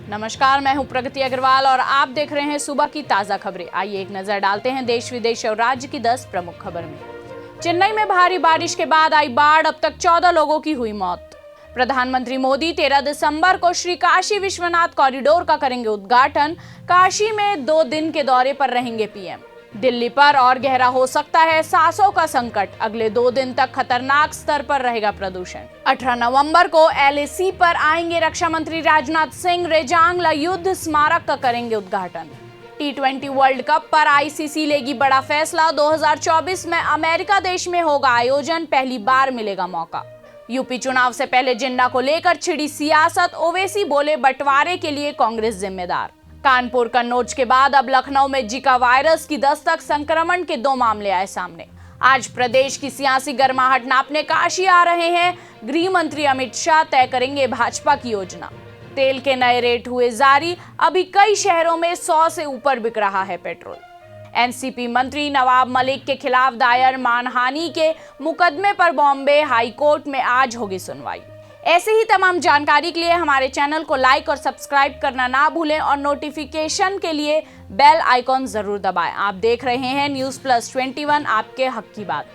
नमस्कार, मैं हूं प्रगति अग्रवाल और आप देख रहे हैं सुबह की ताजा खबरें। आइए एक नजर डालते हैं देश विदेश और राज्य की 10 प्रमुख खबर में। चेन्नई में भारी बारिश के बाद आई बाढ़, अब तक 14 लोगों की हुई मौत। प्रधानमंत्री मोदी 13 दिसंबर को श्री काशी विश्वनाथ कॉरिडोर का करेंगे उद्घाटन। काशी में 2 दिन के दौरे पर रहेंगे पीएम। दिल्ली पर और गहरा हो सकता है सांसों का संकट, अगले 2 दिन तक खतरनाक स्तर पर रहेगा प्रदूषण। 18 नवंबर को एलएसी पर आएंगे रक्षा मंत्री राजनाथ सिंह, रेजांगला युद्ध स्मारक का करेंगे उद्घाटन। T20 वर्ल्ड कप पर आईसीसी लेगी बड़ा फैसला, 2024 में अमेरिका देश में होगा आयोजन, पहली बार मिलेगा मौका। यूपी चुनाव से पहले जिन्ना को लेकर छिड़ी सियासत, ओवैसी बोले बंटवारे के लिए कांग्रेस जिम्मेदार। कानपुर कन्नौज के बाद अब लखनऊ में जिका वायरस की दस्तक, संक्रमण के 2 मामले आए सामने। आज प्रदेश की सियासी गर्माहट नापने काशी आ रहे हैं गृह मंत्री अमित शाह, तय करेंगे भाजपा की योजना। तेल के नए रेट हुए जारी, अभी कई शहरों में 100 से ऊपर बिक रहा है पेट्रोल। एनसीपी मंत्री नवाब मलिक के खिलाफ दायर मानहानि के मुकदमे पर बॉम्बे हाई कोर्ट में आज होगी सुनवाई। ऐसे ही तमाम जानकारी के लिए हमारे चैनल को लाइक और सब्सक्राइब करना ना भूलें और नोटिफिकेशन के लिए बेल आइकॉन जरूर दबाएं। आप देख रहे हैं न्यूज़ प्लस 21, आपके हक की बात।